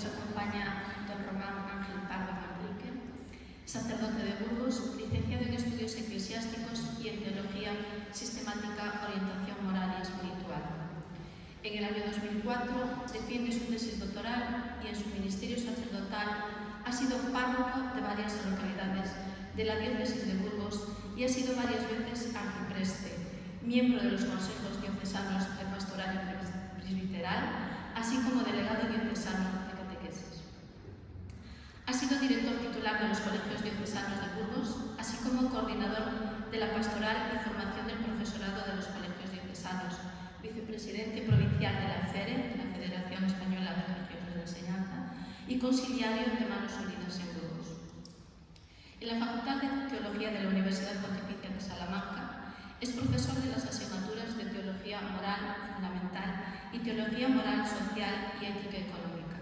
nos acompaña don Román Ángel Pardo Manrique, sacerdote de Burgos, licenciado en Estudios Eclesiásticos y en Teología Sistemática, Orientación Moral y Espiritual. En el año 2004 defiende su tesis doctoral y en su ministerio sacerdotal ha sido párroco de varias localidades de la diócesis de Burgos y ha sido varias veces arcipreste, miembro de los consejos diocesanos de pastoral y presbiteral, así como delegado diocesano de catequesis. Ha sido director titular de los colegios diocesanos de Burgos, así como coordinador de la pastoral y formación del profesorado de los colegios diocesanos, vicepresidente provincial de la FERE, la Federación Española de Religiosos de Enseñanza, y conciliario de Manos Unidas en Burgos. En la Facultad de Teología de la Universidad Pontificia de Salamanca es profesor de las asignaturas de Teología Moral Fundamental y Teología Moral Social y Ética Económica.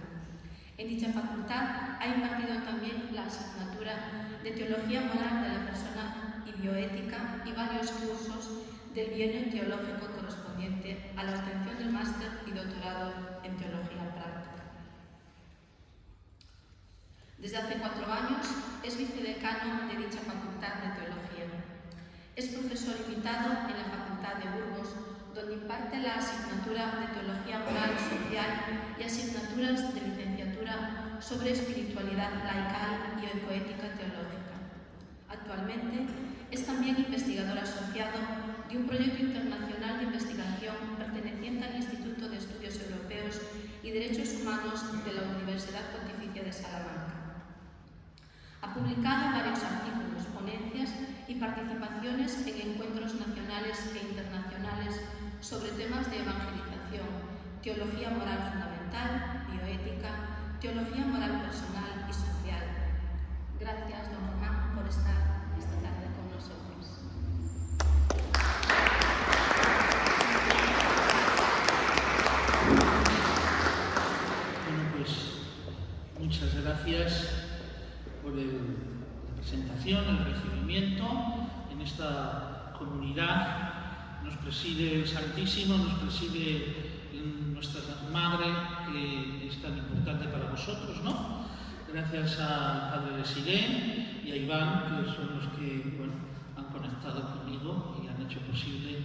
En dicha facultad ha impartido también la asignatura de Teología Moral de la Persona y Bioética y varios cursos del bienio teológico correspondiente a la obtención del máster y doctorado en Teología Práctica. Desde hace 4 años es vicedecano de dicha Facultad de Teología. Es profesor invitado en la Facultad de Burgos, donde imparte la asignatura de Teología Moral Social y asignaturas de licenciatura sobre espiritualidad laical y ecoética teológica. Actualmente es también investigador asociado de un proyecto internacional de investigación perteneciente al Instituto de Estudios Europeos y Derechos Humanos de la Universidad Pontificia de Salamanca. Ha publicado varios artículos, ponencias y participaciones en encuentros nacionales e internacionales sobre temas de evangelización, teología moral fundamental, bioética, teología moral personal y social. Gracias, don Román, por estar esta tarde con nosotros. Bueno, pues muchas gracias por la presentación, el recibimiento en esta comunidad. Nos preside el Santísimo, nos preside nuestra Madre, que es tan importante para vosotros, ¿no? Gracias al Padre de Siré y a Iván, que son los que han conectado conmigo y han hecho posible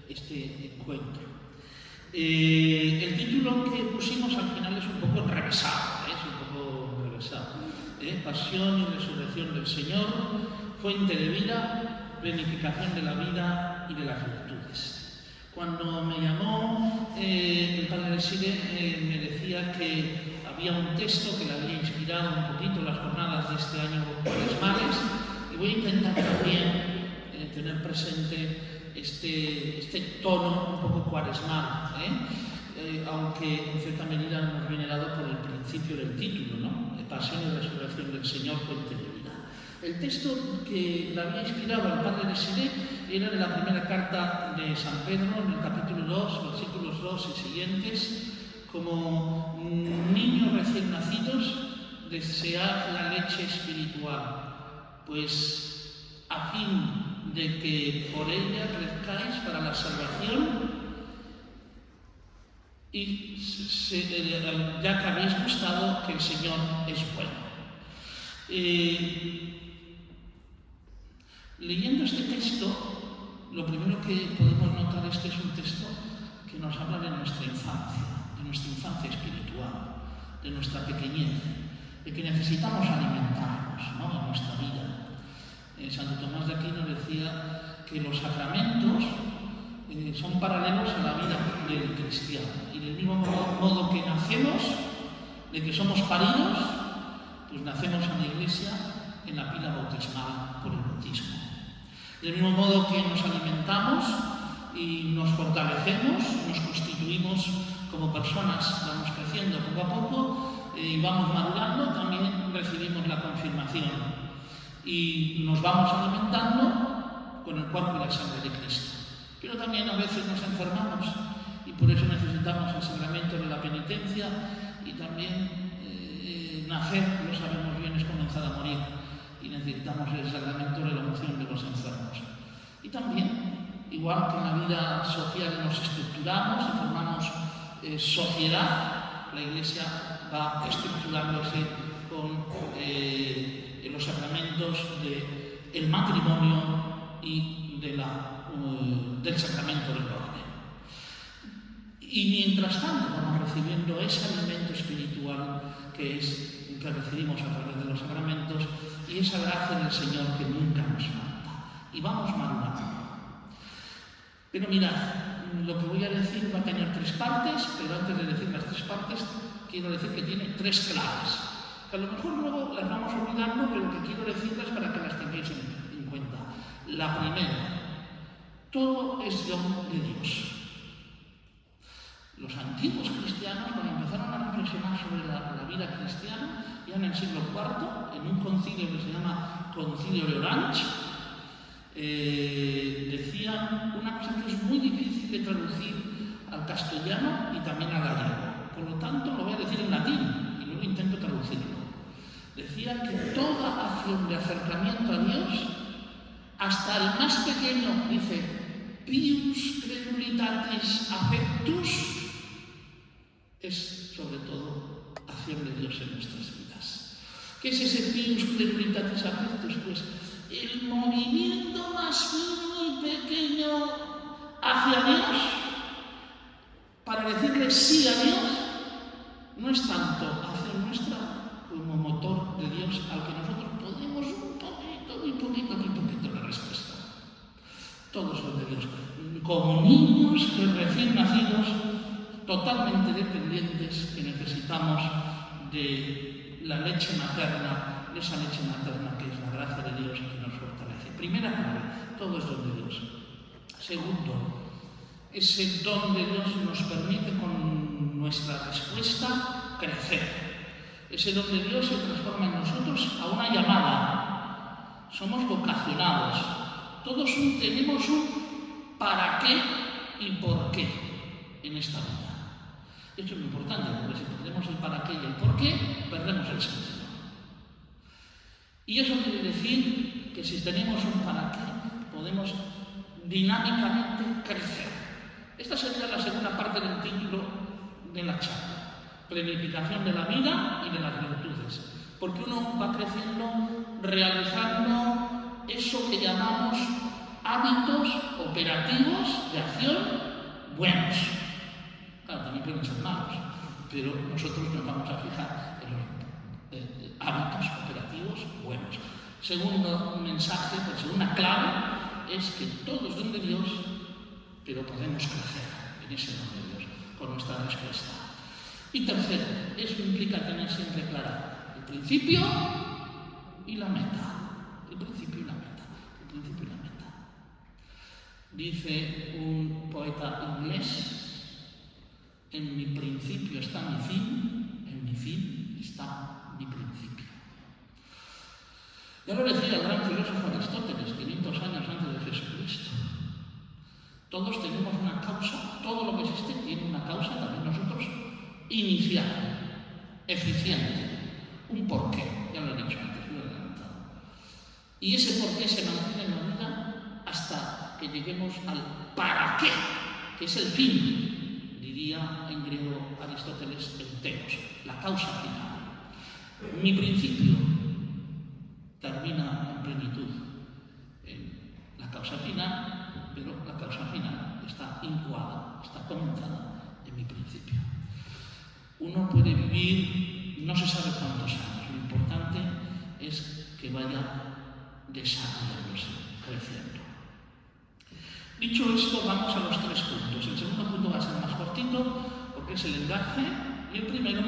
este encuentro. El título que pusimos al final es un poco enrevesado, Pasión y resurrección del Señor, fuente de vida, planificación de la vida y de las virtudes. Cuando me llamó el Padre de Siré, me decía que había un texto que le había inspirado un poquito las jornadas de este año cuaresmales, y voy a intentar también tener presente este tono un poco cuaresmal, aunque en cierta medida nos viene dado por el principio del título, ¿no? Pasión y resurrección del Señor, fuente de vida. El texto que le había inspirado al Padre de Siré era de la primera carta de San Pedro, en el capítulo 2, versículos 2 y siguientes: como niños recién nacidos, desead la leche espiritual, pues a fin de que por ella crezcáis para la salvación, y ya que habéis gustado que el Señor es bueno. Leyendo este texto, lo primero que podemos notar es que es un texto que nos habla de nuestra infancia espiritual, de nuestra pequeñez, de que necesitamos alimentarnos, ¿no?, en nuestra vida. Santo Tomás de Aquino decía que los sacramentos son paralelos a la vida del cristiano, y del mismo modo que nacemos, de que somos paridos, pues nacemos en la Iglesia en la pila bautismal por el bautismo. Del mismo modo que nos alimentamos y nos fortalecemos, nos constituimos como personas, vamos creciendo poco a poco y vamos madurando, también recibimos la confirmación y nos vamos alimentando con el cuerpo y la sangre de Cristo. Pero también a veces nos enfermamos y por eso necesitamos el sacramento de la penitencia, y también nacer, lo sabemos bien, es comenzar a morir, y necesitamos el sacramento de la unción de los enfermos. Y también, igual que en la vida social nos estructuramos y formamos sociedad, la Iglesia va estructurándose con los sacramentos del matrimonio y del sacramento del orden. Y mientras tanto vamos recibiendo ese alimento espiritual que recibimos a través de los sacramentos y esa gracia del Señor que nunca nos falta. Y vamos madurando. Pero mirad, lo que voy a decir va a tener 3 partes, pero antes de decir las 3 partes, quiero decir que tiene 3 claves. Que a lo mejor luego las vamos olvidando, pero que quiero decirlas para que las tengáis en cuenta. La primera, todo es don de Dios. Los antiguos cristianos, cuando empezaron a reflexionar sobre la vida cristiana, ya en el siglo IV, en un concilio que se llama Concilio de Orange, decían una cosa que es muy difícil de traducir al castellano y también al gallego. Por lo tanto, lo voy a decir en latín y luego intento traducirlo. Decían que toda acción de acercamiento a Dios, hasta el más pequeño, dice, pius credulitatis affectus, es sobre todo acción de Dios en nuestras vidas. ¿Qué es ese pius credulitatis affectus? Pues el movimiento más fino y pequeño hacia Dios, para decirle sí a Dios, no es tanto acción nuestra como motor de Dios al que nosotros podemos muy poquito la respuesta. Todos son de Dios. Como niños que recién nacidos, totalmente dependientes, que necesitamos de la leche materna, de esa leche materna que es la gracia de Dios que nos fortalece. Primera clave, todo es don de Dios. Segundo, ese don de Dios nos permite con nuestra respuesta crecer. Ese don de Dios se transforma en nosotros a una llamada. Somos vocacionados. Todos tenemos un para qué y por qué en esta vida. Esto es muy importante, porque si perdemos el para qué y el por qué, perdemos el sentido. Y eso quiere decir que si tenemos un para qué, podemos dinámicamente crecer. Esta sería la segunda parte del título de la charla. Planificación de la vida y de las virtudes. Porque uno va creciendo realizando eso que llamamos hábitos operativos de acción buenos. Claro, también pueden ser malos, pero nosotros nos vamos a fijar en los hábitos operativos buenos. Segundo mensaje, pues segunda clave, es que todo es don de Dios, pero podemos crecer en ese don de Dios con nuestra respuesta. Y tercero, eso implica tener siempre clara el principio y la meta. El principio y la meta. El principio y la meta. Dice un poeta inglés: en mi principio está mi fin, en mi fin está mi principio. Ya lo decía el gran filósofo Aristóteles, 500 años antes de Jesucristo. Todos tenemos una causa, todo lo que existe tiene una causa, también nosotros, inicial, eficiente, un porqué, ya lo he dicho antes, lo he adelantado. Y ese porqué se mantiene en la vida hasta que lleguemos al para qué, que es el fin, diría en griego Aristóteles, el telos, la causa final. Mi principio termina en plenitud en la causa final, pero la causa final está incoada, está comenzada en mi principio. Uno puede vivir no se sabe cuántos años, lo importante es que vaya desarrollándose, creciendo. Dicho esto, vamos a los 3 puntos. El segundo punto va a ser más cortito porque es el enlace y el primero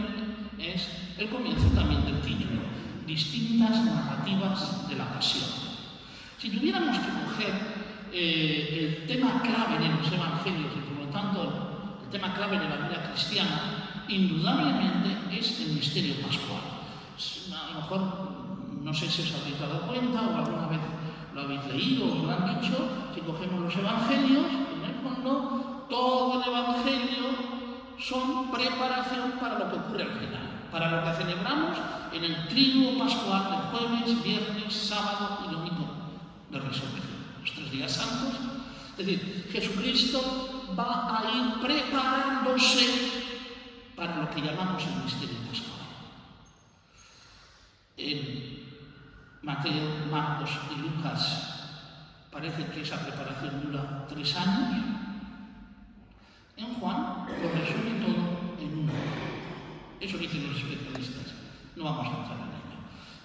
es el comienzo también del título, distintas narrativas de la pasión. Si tuviéramos que coger el tema clave de los evangelios y por lo tanto el tema clave de la vida cristiana, indudablemente es el misterio pascual. A lo mejor, no sé si os habéis dado cuenta o alguna vez lo habéis leído o os lo han dicho, si cogemos los evangelios, en el fondo, todo el evangelio son preparación para lo que ocurre al final, para lo que celebramos en el triduo pascual de jueves, viernes, sábado y domingo de resurrección, los 3 días santos. Es decir, Jesucristo va a ir preparándose para lo que llamamos el misterio pascual. En Mateo, Marcos y Lucas parece que esa preparación dura 3 años. En Juan lo resume todo en 1 año. Eso dicen los especialistas. No vamos a entrar en ello.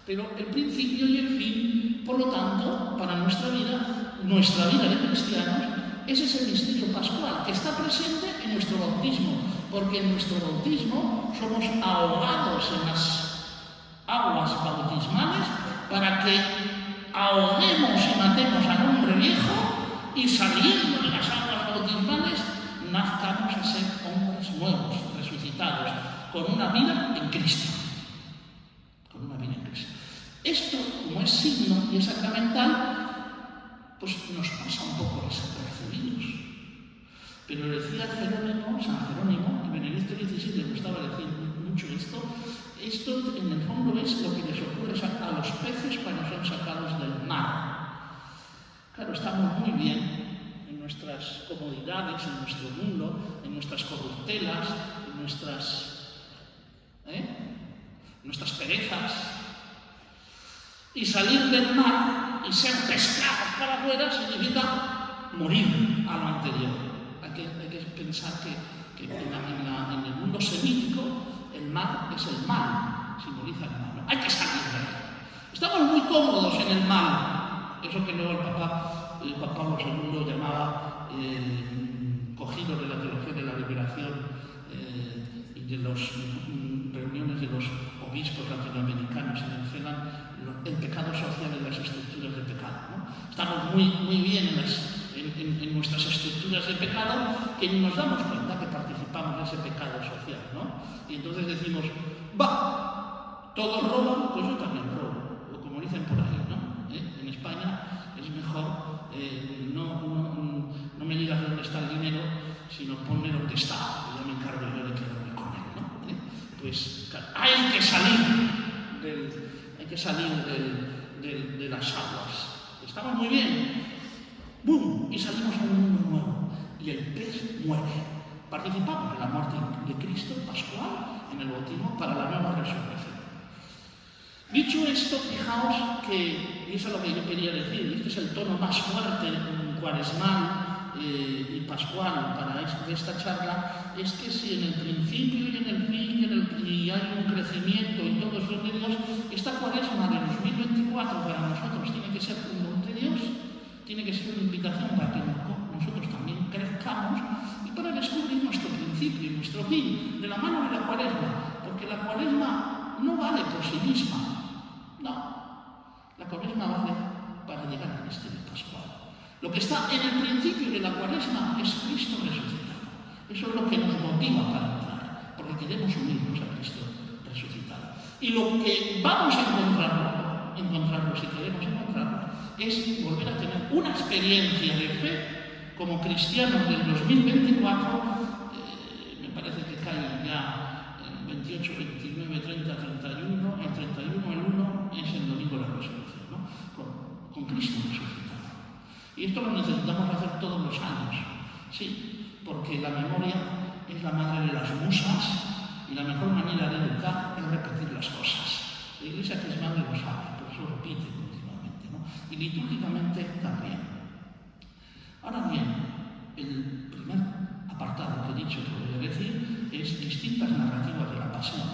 Pero el principio y el fin, por lo tanto, para nuestra vida de cristianos, ese es el misterio pascual, que está presente en nuestro bautismo, porque en nuestro bautismo somos ahogados en las aguas bautismales para que ahoguemos y matemos al hombre viejo y saliendo de las aguas bautismales nazcamos a ser hombres nuevos, resucitados, con una vida en Cristo. Con una vida en Cristo. Esto, como es signo y es sacramental, pues nos pasa un poco desapercibidos. Pero decía San Jerónimo, y Benedicto XVI le gustaba decir mucho esto en el fondo es lo que les ocurre a los peces cuando son sacados del mar. Claro, estamos muy bien en nuestras comodidades, en nuestro mundo, en nuestras corruptelas, en nuestras perezas. Y salir del mar y ser pescados para afuera significa morir a lo anterior. Hay que pensar que en el mundo semítico el mar es el mal, simboliza el mal. Hay que salir de ahí. Estamos muy cómodos en el mal. Eso que luego el Papa Juan Pablo II llamaba cogido de la teología de la liberación y de las reuniones de los obispos latinoamericanos en el CELAN, el pecado social en las estructuras de pecado, ¿no? Estamos muy bien en nuestras estructuras de pecado que ni nos damos cuenta que participamos en ese pecado social, ¿no? Y entonces decimos, todos roban, pues yo también robo, o como dicen por ahí, ¿no? En España es mejor no me digas dónde está el dinero, sino ponme dónde está, que ya me encargo yo de quedarme con él, ¿no? Pues claro, hay que salir de las aguas. Estamos muy bien. ¡Bum! Y salimos a un mundo nuevo. Y el pez muere. Participamos en la muerte de Cristo pascual en el bautismo para la nueva resurrección. Dicho esto, fijaos que, y eso es lo que yo quería decir, y este es el tono más fuerte, cuaresmal y pascual para esta charla, es que si en el principio y en el fin y hay un crecimiento y todos son de Dios, esta cuaresma de 2024 para nosotros tiene que ser un don de Dios, tiene que ser una invitación para que nosotros también crezcamos y para descubrir nuestro principio y nuestro fin de la mano de la cuaresma, porque la cuaresma no vale por sí misma, no, la cuaresma vale para llegar al misterio pascual. Lo que está en el principio de la cuaresma es Cristo resucitado. Eso es lo que nos motiva para entrar, porque queremos unirnos a Cristo resucitado. Y lo que vamos a encontrarlo si queremos encontrarlo, es volver a tener una experiencia de fe como cristianos del 2024, me parece que cae ya 28, 29, 30, 31, el 31, el 1 es el domingo de la resurrección, ¿no? Con Cristo resucitado. Y esto lo necesitamos hacer todos los años, sí, porque la memoria es la madre de las musas y la mejor manera de educar es repetir las cosas. La Iglesia que es madre lo sabe, por eso repite continuamente, ¿no? Y litúrgicamente también. Ahora bien, el primer apartado que he dicho que voy a decir es distintas narrativas de la pasión.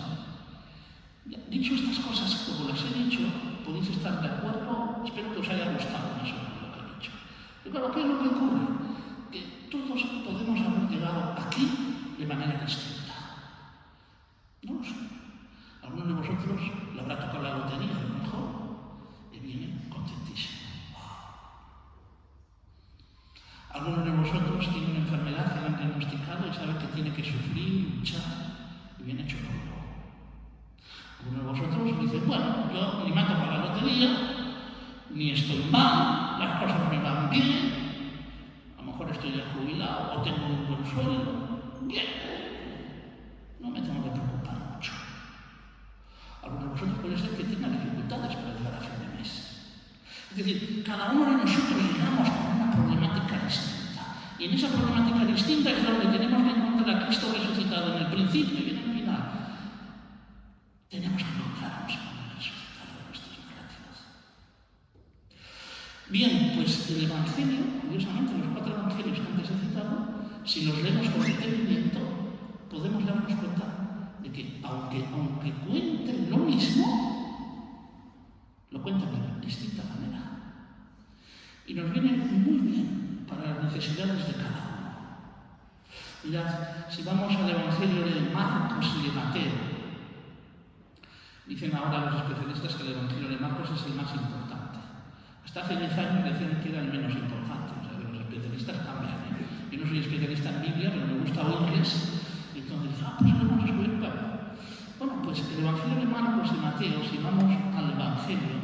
Dicho estas cosas, como las he dicho, podéis estar de acuerdo, espero que os haya gustado más o menos lo que he dicho. Pero claro, ¿qué es lo que ocurre? Que todos podemos haber llegado aquí de manera distinta. No lo sé. Algunos de vosotros le habrá tocado la lotería, a lo mejor, y viene contentísimo. Algunos de vosotros tienen una enfermedad que le han diagnosticado y saben que tiene que sufrir, luchar, y viene hecho polvo. Algunos de vosotros dicen, bueno, yo ni me ha tocado la lotería, ni estoy mal, las cosas me van bien, a lo mejor estoy ya jubilado o tengo un buen sueldo, bien, no me tengo que preocupar mucho. Algunos de vosotros puede ser que tengan dificultades para llegar a fin de mes. Es decir, cada uno de nosotros llegamos con una problemática distinta. Y en esa problemática distinta es donde tenemos que encontrar a Cristo resucitado en el principio y en el tenemos que encontrarnos con el resucitado de nuestras narrativas. Bien, pues el Evangelio, curiosamente, los 4 evangelios que antes he citado, si los leemos con detenimiento, podemos darnos cuenta de que, aunque cuenten lo mismo, lo cuentan de distinta manera. Y nos viene muy bien para las necesidades de cada uno. Mirad, si vamos al Evangelio de Marcos y de Mateo, dicen ahora los especialistas que el Evangelio de Marcos es el más importante. Hasta hace 10 años decían que era el menos importante, o sea que los especialistas cambian. Yo no soy especialista en Biblia, pero me gusta oírles, y entonces dicen, pues lo vamos a escribir para. Bueno, pues el Evangelio de Marcos y Mateo, si vamos al Evangelio,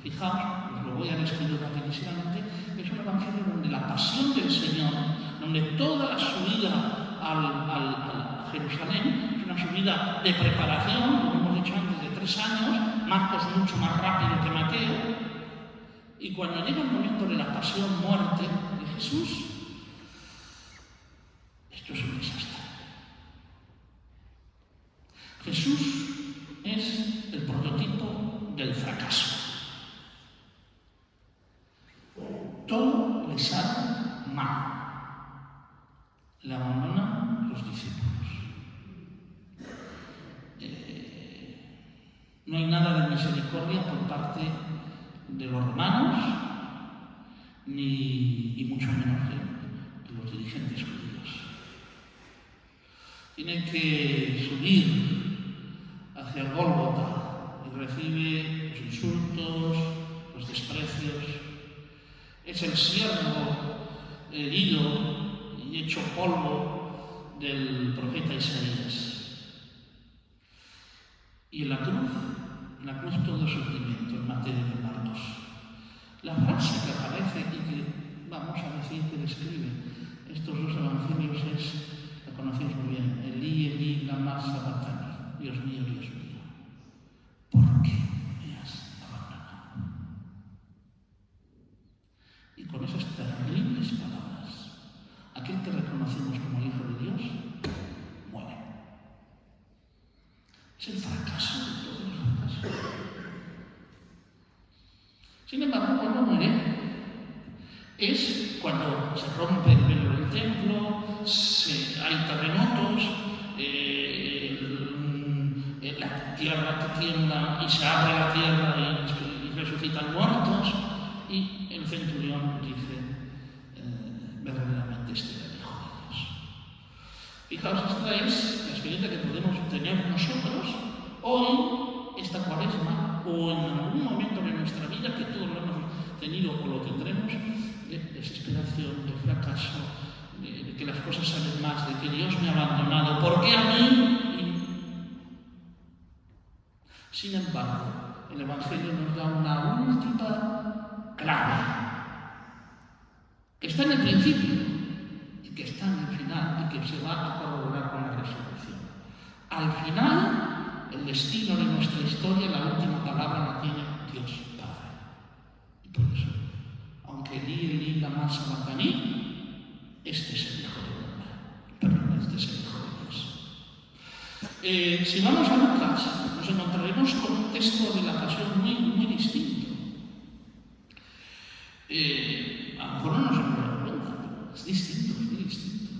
fijaos, os lo voy a describir rapidísimamente, es un Evangelio donde la pasión del Señor, donde toda la subida a Jerusalén es una subida de preparación, como hemos dicho antes, de 3 años, Marcos mucho más rápido que Mateo, y cuando llega el momento de la pasión, muerte de Jesús, esto es un desastre. Jesús es el prototipo del fracaso. Todo le sale mal. Le abandonan los discípulos. No hay nada de misericordia por parte de los romanos, y mucho menos de los dirigentes judíos. Tiene que subir hacia el Gólgota y recibe los insultos, los desprecios. Es el siervo herido y hecho polvo del profeta Isaías. Y en la cruz todo sufrimiento, en materia de Marcos. La frase que aparece y que vamos a decir que describe estos 2 evangelios es, la conocéis muy bien, Elí, Elí, lama sabactani, Dios mío, ¿por qué me has abandonado? Y con esas terribles palabras, aquel que reconocemos como el Hijo de Dios muere. Es el fracaso de todos los fracasos. Sin embargo, cuando muere, es cuando se rompe el velo del templo, hay terremotos, la tierra tiembla y se abre la tierra y resucitan muertos, y el centurión dice, verdaderamente este era el Hijo de Dios. Fijaos, esta es la experiencia que podemos tener nosotros hoy, esta Cuaresma, o en algún momento de nuestra vida, que todos lo hemos tenido o lo tendremos, de desesperación, de fracaso, de que las cosas salen más, de que Dios me ha abandonado. ¿Por qué a mí? Sin embargo, el Evangelio nos da una última clave, que está en el principio y que está en el final y que se va a corroborar con la resurrección. Al final, el destino de nuestra historia, la última palabra la tiene Dios Padre. Y por eso, aunque Elí, lama sabactani, este es el Hijo del Hombre. Perdón, este es el Hijo de Dios. Si vamos a Lucas, nos encontraremos con un texto de la Pasión muy distinto. A lo mejor no nos hemos dado cuenta, pero es distinto, es muy distinto.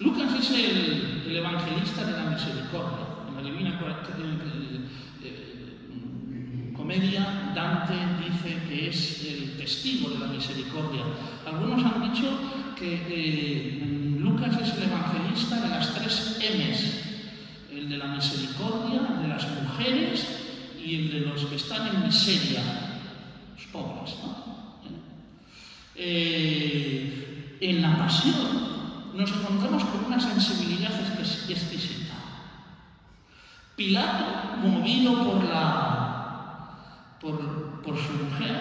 Lucas es el evangelista de la misericordia. En la Divina Comedia, Dante dice que es el testigo de la misericordia. Algunos han dicho que Lucas es el evangelista de las 3 M's. El de la misericordia, el de las mujeres y el de los que están en miseria, los pobres, ¿no? En la pasión nos encontramos con una sensibilidad exquisita. Pilato, movido por su mujer,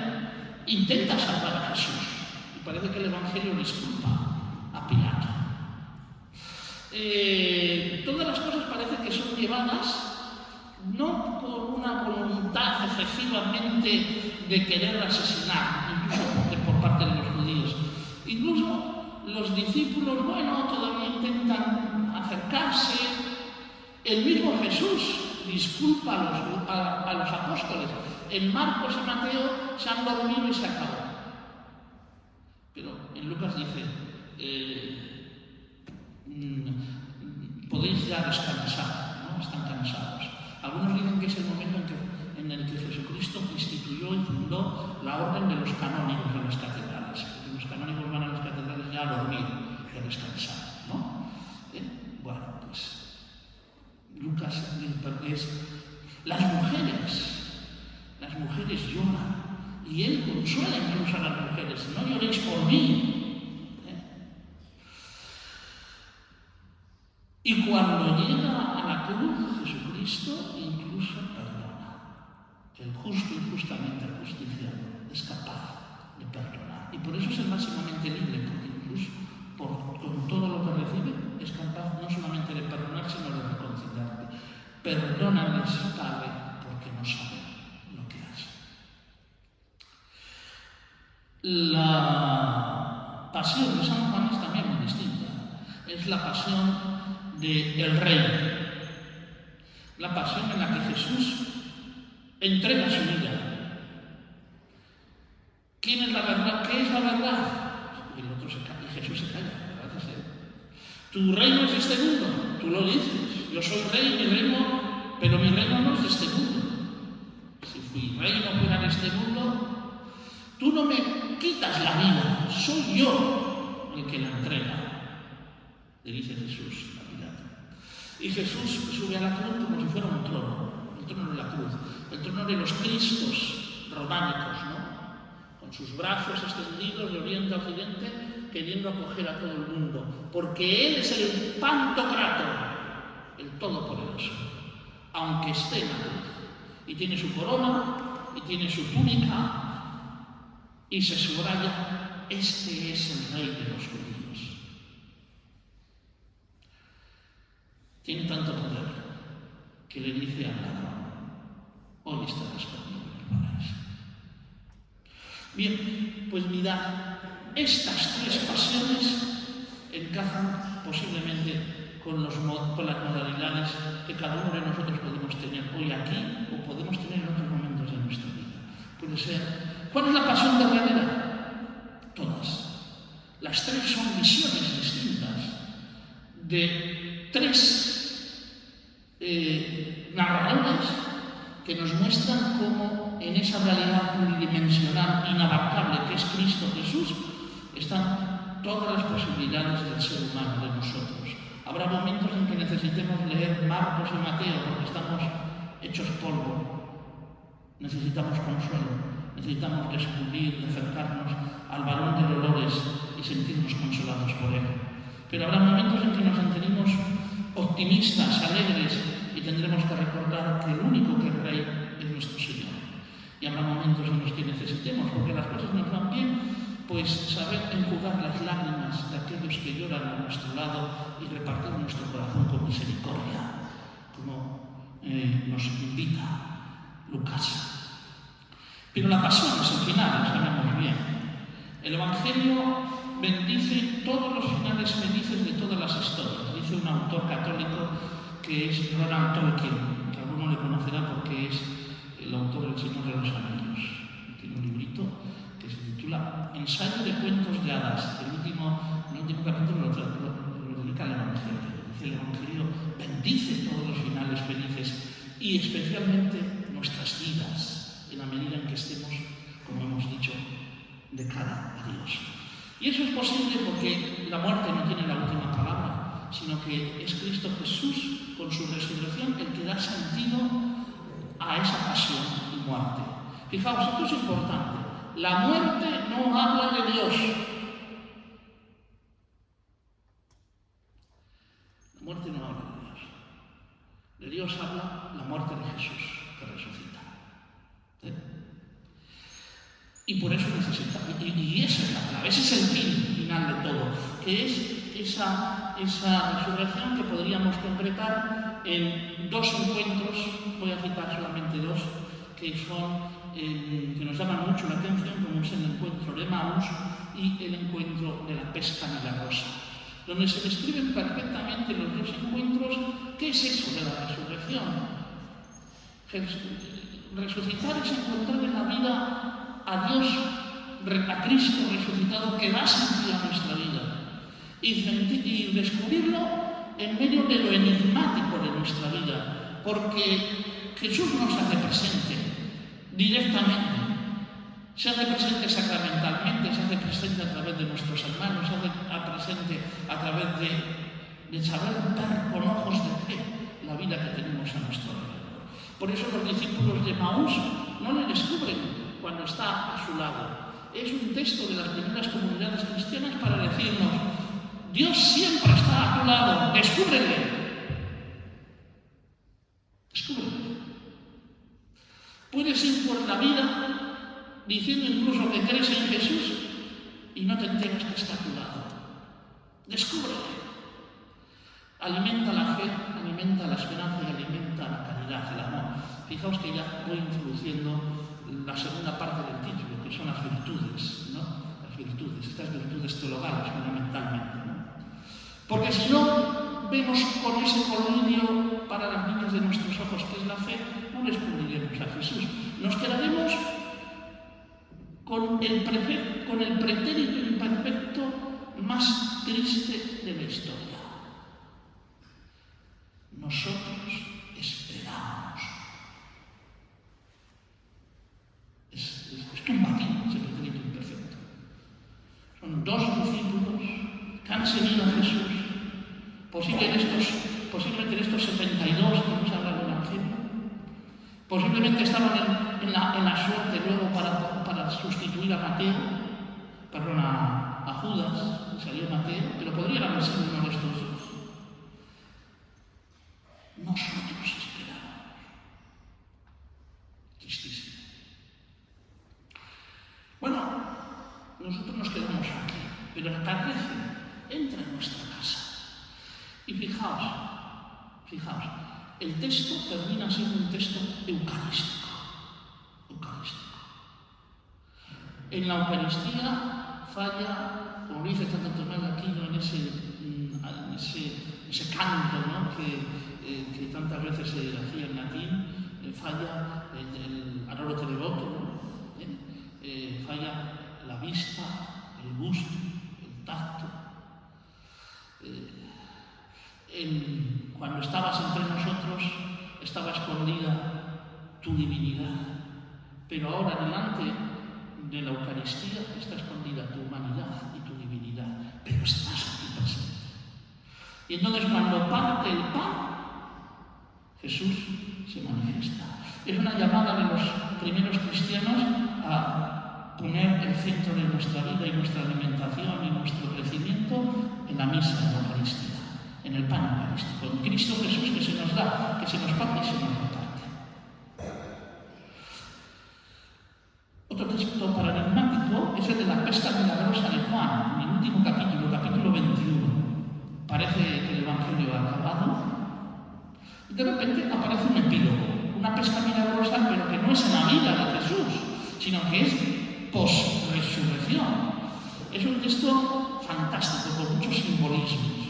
intenta salvar a Jesús. Y parece que el Evangelio disculpa a Pilato. Todas las cosas parece que son llevadas no por una voluntad efectivamente de querer asesinar, incluso por parte de los judíos. Incluso los discípulos, todavía intentan acercarse. El mismo Jesús disculpa a los apóstoles. En Marcos y Mateo se han dormido y se acabó. Pero en Lucas dice, podéis ya descansar, ¿no? Están cansados. Algunos dicen que es el momento en el que Jesucristo instituyó y fundó la orden de los canónigos de las catedrales. Los canónigos van a las catedrales ya a dormir y a descansar, ¿no? Bueno, pues Lucas es las mujeres lloran y él consuela incluso a las mujeres, no lloréis por mí. Y cuando llega a la cruz Jesucristo incluso perdona. El justo injustamente ajusticiado es capaz de perdonar. Y por eso es el máximamente libre, porque incluso con todo lo que recibe es capaz no solamente de perdonar, sino de reconciliarte. Perdónales, Padre, porque no saben lo que hacen. La pasión de San Juan es también muy distinta. Es la pasión del Rey. La pasión en la que Jesús entrega su vida. ¿Quién es la verdad? ¿Qué es la verdad? Y el otro se calla, y Jesús se calla, la verdad es él. Tu reino es de este mundo, tú lo dices. Yo soy rey, mi reino, pero mi reino no es de este mundo. Si mi reino fuera de este mundo, tú no me quitas la vida, soy yo el que la entrega. Le dice Jesús a Pilato. Y Jesús sube a la cruz como si fuera un trono, el trono de la cruz, el trono de los Cristos románicos, ¿no? Con sus brazos extendidos de oriente a occidente, queriendo acoger a todo el mundo, porque Él es el Pantocrátor, el Todopoderoso, aunque esté en la cruz. Y tiene su corona, y tiene su túnica, y se subraya, este es el Rey de los judíos. Tiene tanto poder que le dice al ladrón, hoy estarás conmigo en el paraíso. Bien, pues mirad, estas tres pasiones encajan posiblemente con las modalidades que cada uno de nosotros podemos tener hoy aquí o podemos tener en otros momentos de nuestra vida. Puede ser, ¿cuál es la pasión verdadera? Todas. Las tres son visiones distintas de tres narradores que nos muestran cómo en esa realidad pluridimensional inabarcable que es Cristo Jesús están todas las posibilidades del ser humano, de nosotros. Habrá momentos en que necesitemos leer Marcos y Mateo porque estamos hechos polvo, necesitamos consuelo, necesitamos descubrir, acercarnos al varón de dolores y sentirnos consolados por él. Pero habrá momentos en que nos sentiremos optimistas, alegres, y tendremos que recordar que el único que es Rey es nuestro Señor. Y habrá momentos en los que necesitemos, porque las cosas nos van bien, pues saber enjugar las lágrimas de aquellos que lloran a nuestro lado y repartir nuestro corazón con misericordia, como nos invita Lucas. Pero la pasión es el final, lo sabemos bien. El Evangelio bendice todos los finales felices de todas las historias. Dice un autor católico que es Ronald Tolkien, que alguno le conocerá porque es el autor del Señor de los Anillos. Tiene un librito que se titula Ensayo de cuentos de hadas. El último capítulo lo dedica al Evangelio. Dice el Evangelio bendice todos los finales felices y especialmente nuestras vidas, en la medida en que estemos, como hemos dicho, de cara a Dios. Y eso es posible porque la muerte no tiene la última palabra, sino que es Cristo Jesús, con su resurrección, el que da sentido a esa pasión y muerte. Fijaos, esto es importante. La muerte no habla de Dios. La muerte no habla de Dios. De Dios habla la muerte de Jesús, que resucita. Y por eso necesitamos, y esa es la clave, ese es el final de todo, que es esa resurrección que podríamos concretar en dos encuentros, voy a citar solamente dos, que nos llaman mucho la atención, como es el encuentro de Maús y el encuentro de la pesca milagrosa, donde se describen perfectamente los dos encuentros. ¿Qué es eso de la resurrección? Resucitar es encontrar en la vida a Dios, a Cristo resucitado que da sentido a nuestra vida y descubrirlo en medio de lo enigmático de nuestra vida, porque Jesús nos hace presente directamente, se hace presente sacramentalmente, se hace presente a través de nuestros hermanos, se hace presente a través de saber ver con ojos de fe la vida que tenemos a nuestro alrededor. Por eso los discípulos de Maús no le descubren cuando está a su lado. Es un texto de las primeras comunidades cristianas para decirnos: Dios siempre está a tu lado, descúbrele. Descúbrele. Puedes ir por la vida diciendo incluso que crees en Jesús y no te enteras que está a tu lado. Descúbrele. Alimenta la fe, alimenta la esperanza y alimenta la caridad, el amor. Fijaos que ya voy introduciendo la segunda parte del título, que son las virtudes, ¿no? Las virtudes, estas virtudes teologales fundamentalmente, ¿no? Porque si no vemos con ese colirio para las niñas de nuestros ojos, que es la fe, no descubriremos a Jesús. Nos quedaremos con el pretérito imperfecto más triste de la historia. Nosotros esperamos. Es combativo ese pretérito imperfecto. Son dos discípulos que han seguido a Jesús. Posiblemente en estos 72 que nos habla del Evangelio. Posiblemente estaban en la suerte luego para sustituir a Judas, salió Mateo, pero podrían haber sido uno de estos dos. Nosotros esperamos. Tristísimo. Bueno, nosotros nos quedamos aquí, pero el atardece entra en nuestra casa. Y fijaos, el texto termina siendo un texto eucarístico. En la Eucaristía falla, como dice Santo Tomás de Aquino en ese canto, ¿no? que tantas veces se hacía en latín, falla el aroro devoto, ¿no? Falla la vista, el gusto, el tacto. Cuando estabas entre nosotros, estaba escondida tu divinidad, pero ahora delante de la Eucaristía está escondida tu humanidad y tu divinidad, pero estás aquí presente. Y entonces cuando parte el pan, Jesús se manifiesta. Es una llamada de los primeros cristianos a poner el centro de nuestra vida y nuestra alimentación y nuestro crecimiento en la misa, en la Eucaristía, en el pan eucarístico, en Cristo Jesús que se nos da, que se nos parte y se nos reparte. Otro texto paradigmático es el de la pesca milagrosa de Juan, en el último capítulo 21. Parece que el Evangelio ha acabado y de repente aparece un epílogo, una pesca milagrosa, pero que no es en la vida de Jesús, sino que es post-resurrección. Es un texto fantástico, con muchos simbolismos.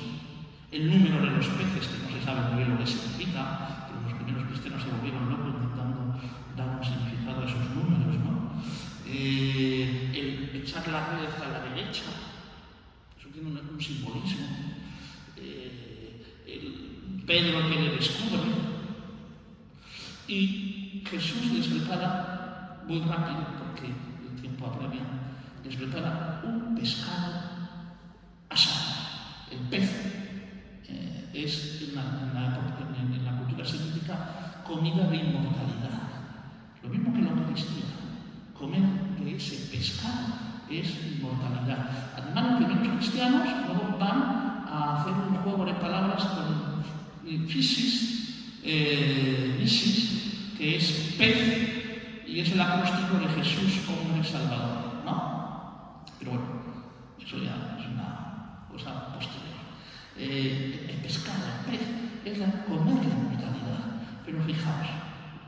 El número de los peces, que no se sabe muy bien lo que significa, pero los primeros cristianos se volvieron locos intentando dar un significado a esos números, ¿no? El echar la red a la derecha, eso tiene un simbolismo. El Pedro que le descubre, y Jesús les prepara, muy rápido porque el tiempo apremia, les prepara un pescado asado. El pez es en la cultura semítica comida de inmortalidad, lo mismo que la Eucaristía. Comer de ese pescado es inmortalidad. Además, los primeros cristianos luego van a hacer un juego de palabras con physis, que es pez, y es el acróstico de Jesús, hombre salvador, ¿no? Pero bueno, eso ya es una cosa posterior. El pescado, el pez, es comer la inmortalidad. Pero fijaos,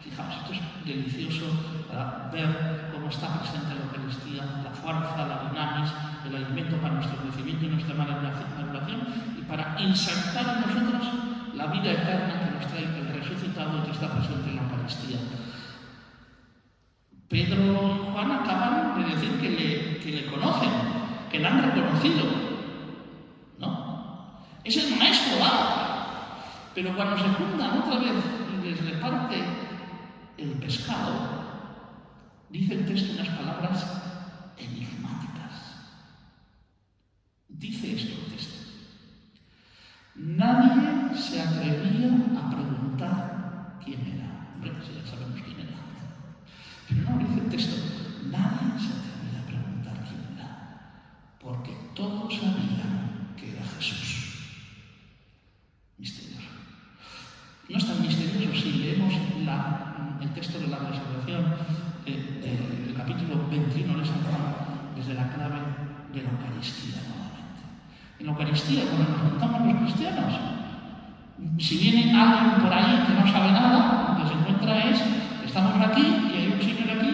esto es delicioso para ver cómo está presente la Eucaristía, la fuerza, la dinamis, el alimento para nuestro crecimiento y nuestra maduración, y para insertar en nosotros la vida eterna que nos trae el resucitado resucitado y que está presente en la Eucaristía. Pedro y Juan acaban de decir que le conocen, que le han reconocido, ¿no? Es el maestro, pero cuando se juntan otra vez y les reparte el pescado, dice el texto unas palabras enigmáticas. Dice esto el texto: nadie se atrevía a preguntar quién era. Hombre, si ya sabemos quién era. Pero no, dice el texto, nadie se atrevía a preguntar quién era, porque todos sabían que era Jesús. Misterioso. No es tan misterioso si leemos el texto de la resurrección del capítulo 21 de San Juan desde la clave de la Eucaristía nuevamente. En la Eucaristía, cuando nos juntamos los cristianos, si viene alguien por ahí que no sabe nada, lo que se encuentra es, estamos aquí y hay un señor aquí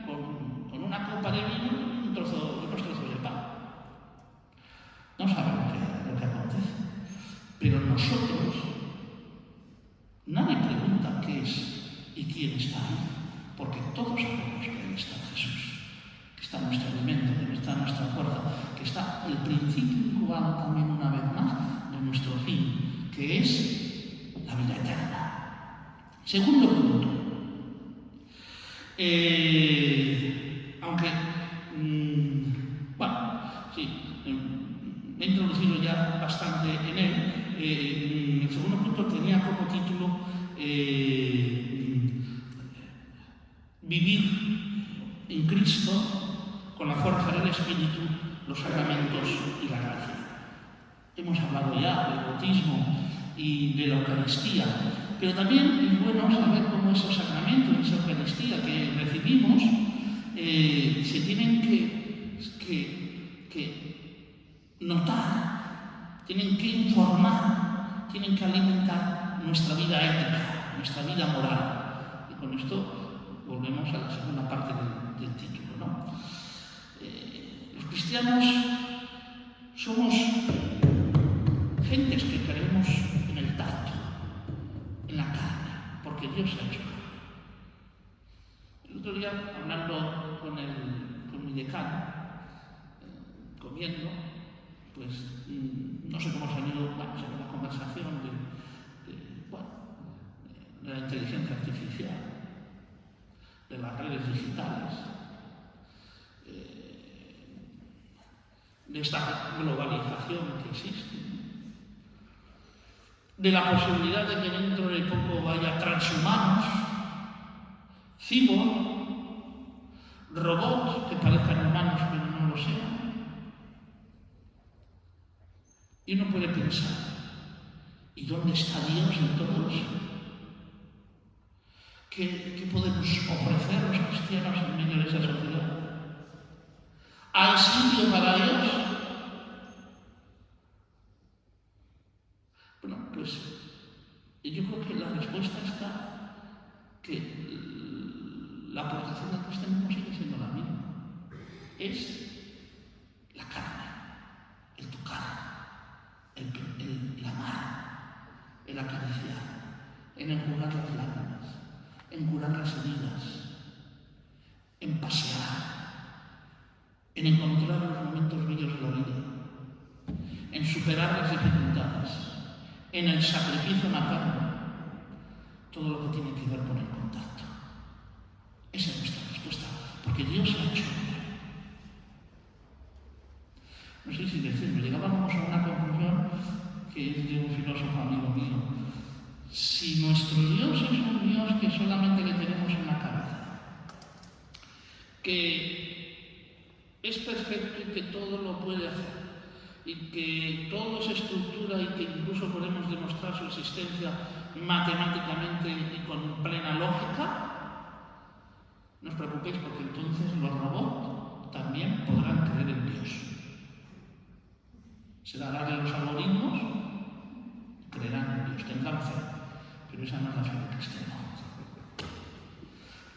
con una copa de vino y unos trozos de pan. No sabe lo que acontece. Pero nosotros, nadie pregunta qué es y quién está ahí, porque todos sabemos que ahí está Jesús, que está nuestro alimento, que está nuestra fuerza, que está el principio incubado también una vez más de nuestro fin, que es la vida eterna. Segundo punto. Aunque, me he introducido ya bastante en él, el segundo punto tenía como título vivir en Cristo con la fuerza del Espíritu, los sacramentos y la gracia. Hemos hablado ya del bautismo y de la Eucaristía, pero también es bueno saber cómo esos sacramentos, esa Eucaristía que recibimos, se tienen que notar, tienen que informar, tienen que alimentar nuestra vida ética, nuestra vida moral. Y con esto volvemos a la segunda parte del título, ¿no? Los cristianos somos gentes que creemos en el tacto, en la carne, porque Dios ha hecho carne. El otro día, hablando con mi decano, comiendo, pues no sé cómo salió la conversación de la inteligencia artificial, de las redes digitales, de esta globalización que existe, de la posibilidad de que dentro de poco haya transhumanos, cyborg, robots que parezcan humanos pero no lo sean. Y uno puede pensar, ¿y dónde está Dios en todo eso? ¿Qué podemos ofrecer los cristianos en medio de esa sociedad? ¿Hay sitio para Dios? Bueno, pues yo creo que la respuesta está que la aportación del cristianismo sigue siendo la misma. Es la carne, el tocar, el amar, el acariciar, en enjugar las lágrimas, en curar las heridas, en pasear, en encontrar los momentos bellos de la vida, en superar las dificultades, en el sacrificio materno, todo lo que tiene que ver con el contacto. Esa es nuestra respuesta, porque Dios ha hecho hombre. No sé si decirlo, llegábamos a una conclusión que es de un filósofo amigo mío. Si nuestro Dios es un Dios que solamente le tenemos en la cabeza, que es perfecto y que todo lo puede hacer, y que todo se estructura y que incluso podemos demostrar su existencia matemáticamente y con plena lógica, no os preocupéis porque entonces los robots también podrán creer en Dios. Se darán los algoritmos, creerán en Dios, tendrán fe, pero esa no es la fe del cristiano.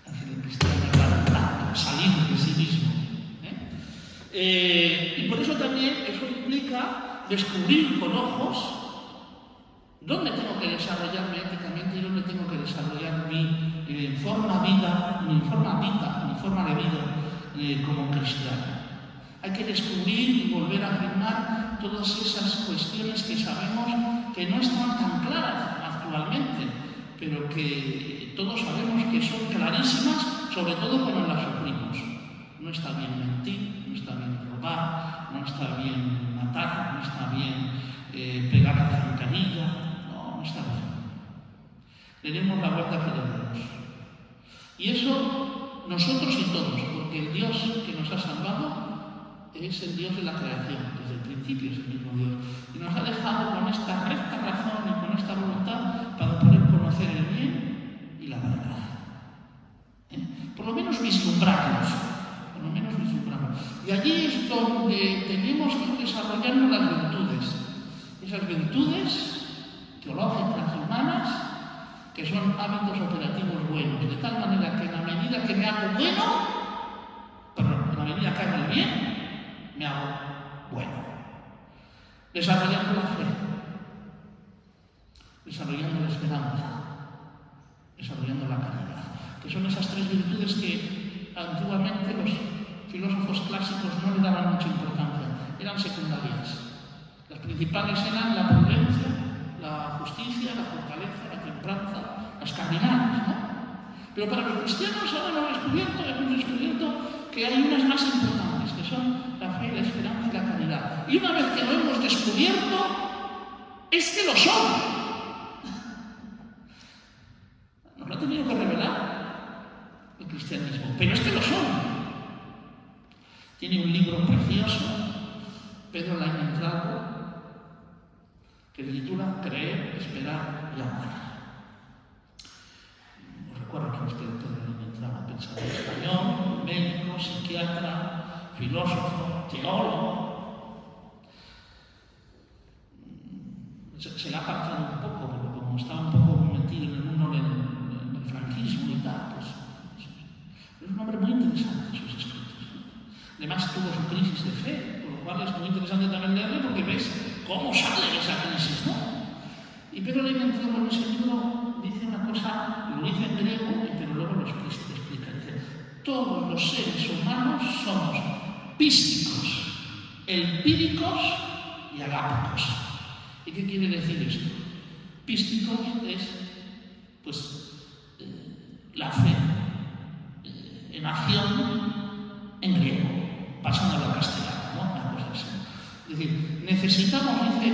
La fe del cristiano es la salir de sí mismo. Y por eso también eso implica descubrir con ojos dónde tengo que desarrollarme éticamente y dónde tengo que mi forma de vida como cristiano. Hay que descubrir y volver a afirmar todas esas cuestiones que sabemos que no están tan claras actualmente, pero que todos sabemos que son clarísimas, sobre todo cuando las sufrimos. No está bien mentir, no está bien robar, no está bien matar, no está bien pegar la zancadilla, no está bien. Le demos la vuelta que le demos. Y eso nosotros y todos, porque el Dios que nos ha salvado es el Dios de la creación, desde el principio es el mismo Dios. Y nos ha dejado con esta recta razón y con esta voluntad para poder conocer el bien y la verdad. Por lo menos vislumbrarlos. Y allí es donde tenemos que ir desarrollando las virtudes. Esas virtudes teológicas y humanas que son hábitos operativos buenos, de tal manera que en la medida que me hago bueno, en la medida que hago el bien, me hago bueno. Desarrollando la fe, desarrollando la esperanza, desarrollando la caridad, que son esas tres virtudes que antiguamente los filósofos clásicos no le daban mucha importancia, eran secundarias. Las principales eran la prudencia, la justicia, la fortaleza, la templanza, las cardinales, ¿no? Pero para los cristianos ahora hemos descubierto que hay unas más importantes, que son la fe, la esperanza y la caridad. Y una vez que lo hemos descubierto, es que lo son. Nos lo ha tenido que revelar el cristianismo, pero es que lo son. Tiene un libro precioso, Pedro Laimentrago, que se titula Creer, Esperar y Amar. Os recuerdo quién es Pedro Laimentrago, pensador español, médico, psiquiatra, filósofo, teólogo. Se le ha apartado un poco, porque como estaba un poco metido en el mundo del franquismo y tal, pues es un hombre muy interesante sus escritos. Además tuvo su crisis de fe, por lo cual es muy interesante también leerle porque ves cómo sale de esa crisis, ¿no? Y Pedro Laimentrago en ese libro dice una cosa, lo dice en griego, pero luego lo explica. Dice, todos los seres humanos somos písticos, empíricos y agápicos. ¿Y qué quiere decir esto? Písticos es, pues, la fe en acción en griego, pasándolo al castellano, ¿no? Una cosa así. Es decir, necesitamos, dice,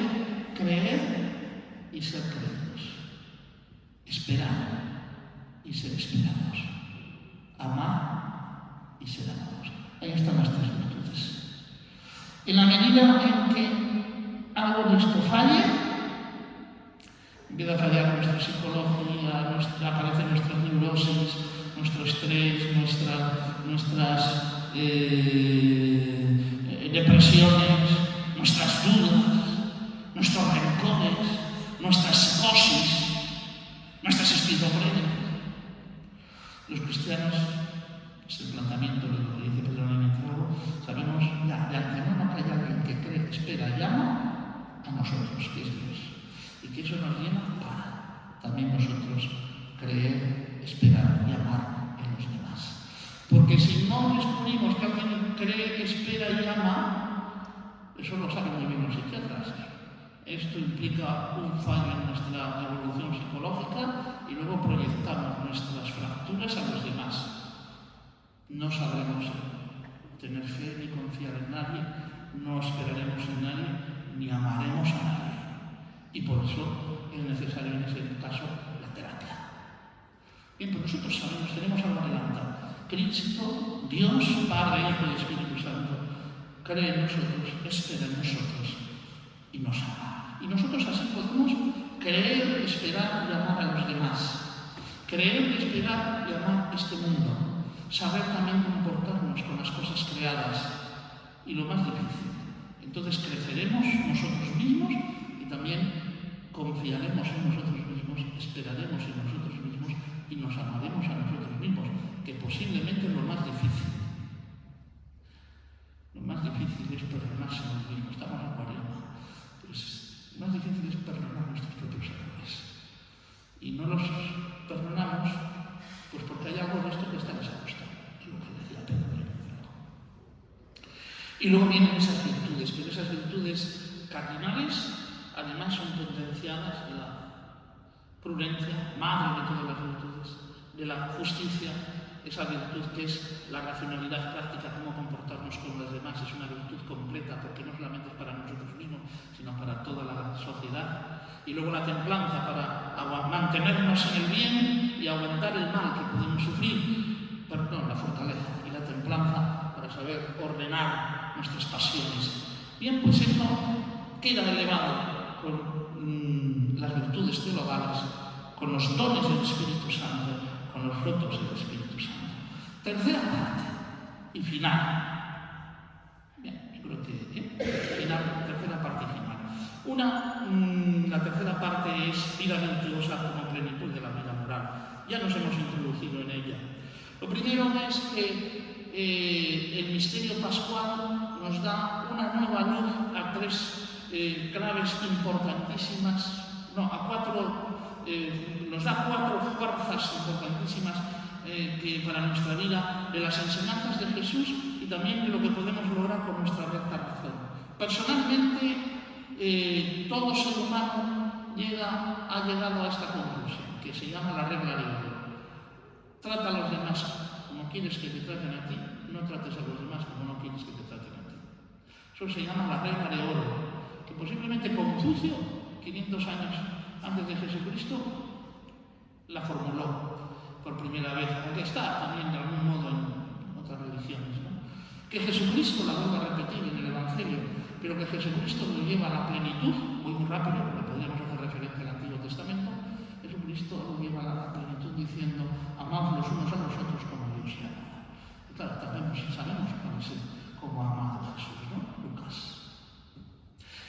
creer y ser creídos, esperar y ser esperados, amar y ser amados. Ahí están las tres virtudes. En la medida en que algo de esto falle, empieza a fallar nuestra psicología, aparecen nuestras neurosis, nuestro estrés, nuestras depresiones, nuestras dudas, nuestros rencores, nuestras psicosis, nuestras esquizofrenias. Los cristianos, es el planteamiento de lo que dice Pedro Laimentrago, sabemos ya de antemano que hay alguien que cree, espera y ama a nosotros, que es Dios, y que eso nos llena para también nosotros creer, esperar y amar en los demás. Porque si no descubrimos que alguien cree, espera y ama, eso lo saben muy bien los psiquiatras. Esto implica un fallo en nuestra evolución psicológica y luego proyectamos nuestras fracturas a los demás. No sabremos tener fe ni confiar en nadie, no esperaremos en nadie, ni amaremos a nadie. Y por eso es necesario en ese caso la terapia. Bien, pues nosotros sabemos, tenemos algo adelantado. Cristo, Dios, Padre, Hijo y Espíritu Santo, cree en nosotros, espera en nosotros y nos ama. Y nosotros así podemos creer, esperar y amar a los demás. Creer, esperar y amar este mundo. Saber también comportarnos con las cosas creadas. Y lo más difícil, entonces creceremos nosotros mismos y también confiaremos en nosotros mismos, esperaremos en nosotros mismos y nos amaremos a nosotros mismos, que posiblemente es lo más difícil. Lo más difícil es perdonarse a uno mismo. Estamos en Cuaresma. Pues lo más difícil es perdonar nuestros propios errores. Y no los perdonamos pues Y luego vienen esas virtudes, pero esas virtudes cardinales además son potenciadas de la prudencia, madre de todas las virtudes, de la justicia, esa virtud que es la racionalidad práctica, cómo comportarnos con los demás, es una virtud completa, porque no solamente es para nosotros mismos, sino para toda la sociedad. Y luego la templanza para mantenernos en el bien y aguantar el mal que podemos sufrir, perdón, la fortaleza y la templanza para saber ordenar nuestras pasiones. Bien, pues esto queda elevado con las virtudes teologales, con los dones del Espíritu Santo, con los frutos del Espíritu Santo. Tercera parte y final. Bien, yo creo que tercera parte y final. La tercera parte es vida virtuosa como plenitud de la vida moral. Ya nos hemos introducido en ella. Lo primero es que el misterio pascual nos da una nueva luz a tres claves importantísimas, nos da cuatro fuerzas importantísimas que para nuestra vida, de las enseñanzas de Jesús y también de lo que podemos lograr con nuestra recta razón. Personalmente, todo ser humano ha llegado a esta conclusión, que se llama la regla de oro. Trata a los demás como quieres que te traten a ti, no trates a los demás como no quieres que te traten a ti. Eso se llama la regla de oro, que posiblemente Confucio, 500 años antes de Jesucristo, la formuló por primera vez, aunque está también de algún modo en otras religiones, ¿no? Que Jesucristo la vuelve a repetir en el Evangelio, pero que Jesucristo lo lleva a la plenitud, muy rápido, porque podríamos hacer referencia al Antiguo Testamento. Jesucristo lo lleva a la plenitud diciendo, amaos los unos a los otros como Dios te ama. Y claro, también sabemos cómo ha amado Jesús, ¿no? Lucas.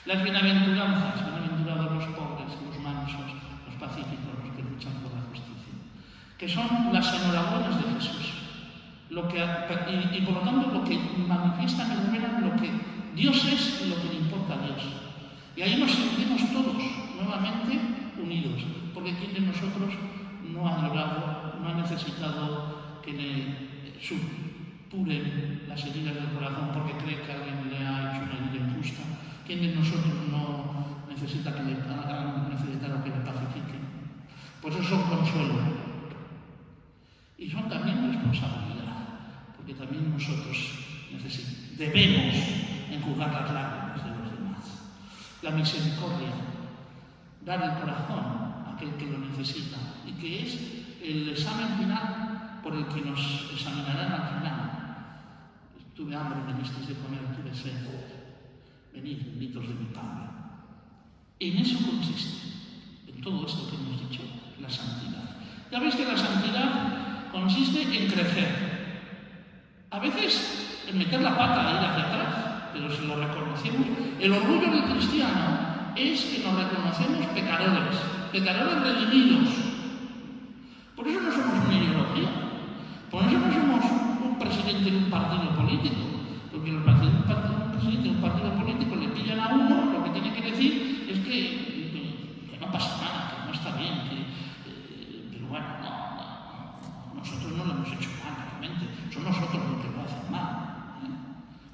Las bienaventuranzas, bienaventurados los pobres, los mansos, los pacíficos, los que luchan por la justicia, que son las enhorabuenas de Jesús. Y por lo tanto lo que manifiestan y revelan lo que Dios es y lo que le importa a Dios. Y ahí nos sentimos todos nuevamente unidos, porque quien de nosotros no ha llorado, no ha necesitado que le supuren las heridas del corazón porque cree que alguien le ha hecho una herida injusta. ¿Quién de nosotros no necesita que le hagan necesitar o que le pacifiquen? Pues eso son consuelo. Y son también responsabilidad, porque también nosotros debemos enjugar las lágrimas de los demás. La misericordia, dar el corazón a aquel que lo necesita, y que es el examen final por el que nos examinarán al final. Tuve hambre, me disteis de comer, tuve sed. Venid, benditos de mi Padre. En eso consiste, en todo esto que hemos dicho, la santidad. Ya veis que la santidad consiste en crecer. A veces en meter la pata e ir hacia atrás, pero si lo reconocemos, el orgullo del cristiano es que nos reconocemos pecadores redimidos. Por eso no somos una ideología, por eso no somos un presidente de un partido político, porque los presidentes de un partido político le pillan a uno, lo que tiene que decir es que no pasa nada, que no está bien, pero bueno, nosotros no lo hemos hecho mal, realmente, son nosotros los que lo hacen mal.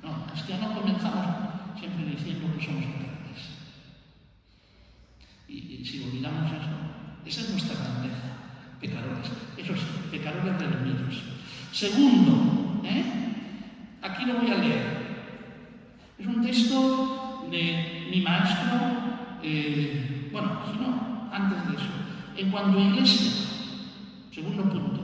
No, en cristiano comenzamos siempre diciendo que somos pecadores. Y si olvidamos eso, esa es nuestra grandeza, pecadores. Eso sí, pecadores redimidos. Segundo, aquí lo voy a leer. Es un texto de mi maestro, antes de eso. En cuanto a iglesia, segundo punto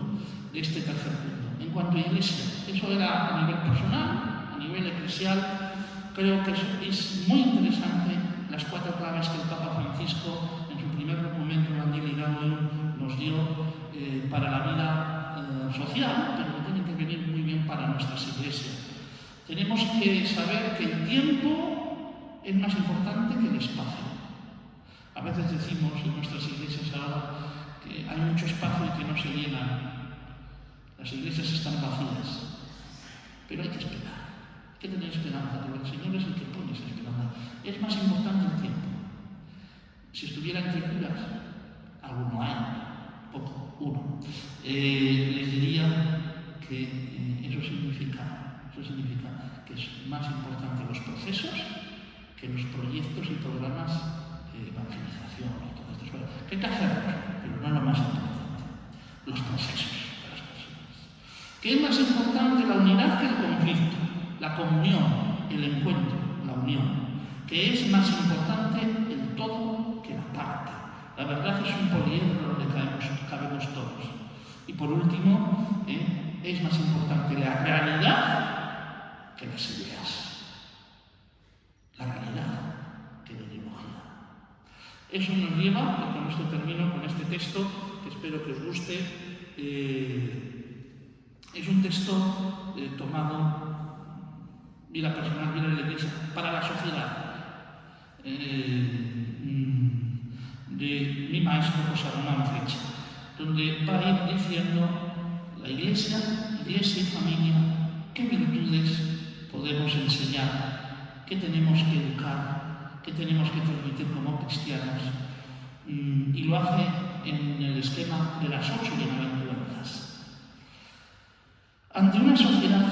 de este tercer punto. En cuanto a iglesia, eso era a nivel personal, a nivel eclesial. Creo que es muy interesante las cuatro claves que el Papa Francisco en su primer documento Evangelii Gaudium nos dio para la vida social, pero que tienen que venir muy bien para nuestras iglesias. Tenemos que saber que el tiempo es más importante que el espacio. A veces decimos en nuestras iglesias ahora que hay mucho espacio y que no se llenan. Las iglesias están vacías, pero hay que esperar. Hay que tener esperanza, porque el Señor es el que pone esa esperanza. Es más importante el tiempo. Si estuviera entre curas, alguno hay, poco, uno, les diría que eso significa Eso significa que es más importante los procesos que los proyectos y programas de evangelización y todo esto. Que hay que hacerlos, pero no es lo más importante. Los procesos de las personas. ¿Qué es más importante la unidad que el conflicto? La comunión, el encuentro, la unión. ¿Qué es más importante el todo que la parte? La verdad es un poliedro donde cabemos todos. Y por último, es más importante la realidad que las ideas. La realidad que la ideología. Eso nos lleva, y con esto termino con este texto, que espero que os guste. Es un texto tomado, vida personal, vida de la Iglesia, para la sociedad. De mi maestro José Román Flecha, donde va a ir diciendo la Iglesia y familia, qué virtudes podemos enseñar, qué tenemos que educar, qué tenemos que transmitir como cristianos, y lo hace en el esquema de las 8 bienaventuranzas. Ante una sociedad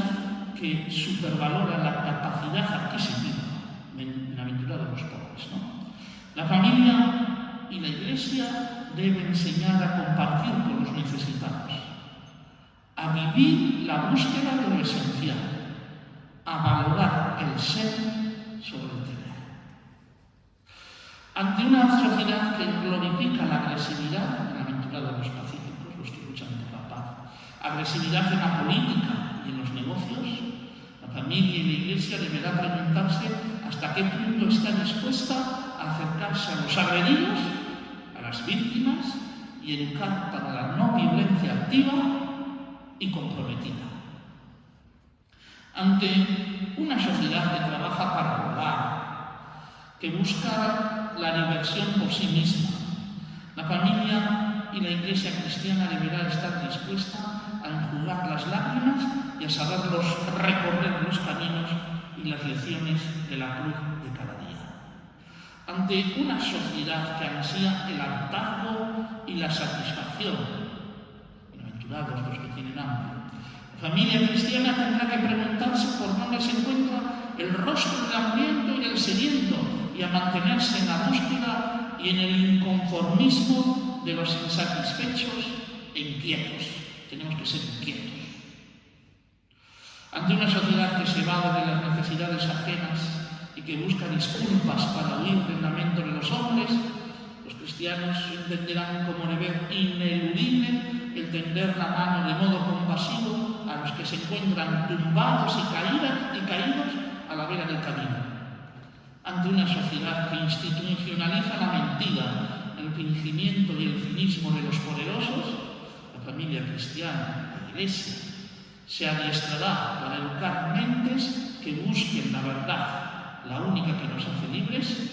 que supervalora la capacidad adquisitiva, bienaventurados los pobres, ¿no? La familia y la Iglesia deben enseñar a compartir con los necesitados, a vivir la búsqueda de lo esencial, a valorar el ser sobre el tener. Ante una sociedad que glorifica la agresividad, bienaventurados los pacíficos, los que luchan por la paz, agresividad en la política y en los negocios, la familia y la Iglesia deberá preguntarse hasta qué punto está dispuesta a acercarse a los agredidos, a las víctimas y educar para la no violencia activa y comprometida. Ante una sociedad que trabaja para lograr, que busca la diversión por sí misma, la familia y la Iglesia cristiana deberá estar dispuesta a enjugar las lágrimas y a saberlos recorrer los caminos y las lecciones de la cruz de cada día. Ante una sociedad que ansía el hartazgo y la satisfacción, bienaventurados los que tienen hambre, la familia cristiana tendrá que preguntarse por dónde se encuentra el rostro del hambriento y del sediento y a mantenerse en la búsqueda y en el inconformismo de los insatisfechos e inquietos. Tenemos que ser inquietos. Ante una sociedad que se evade de las necesidades ajenas y que busca disculpas para huir del lamento de los hombres, los cristianos entenderán como deber ineludible el tender la mano de modo compasivo a los que se encuentran tumbados y caídos a la vera del camino. Ante una sociedad que institucionaliza la mentira, el fingimiento y el cinismo de los poderosos, la familia cristiana, la Iglesia, se adiestrará para educar mentes que busquen la verdad, la única que nos hace libres,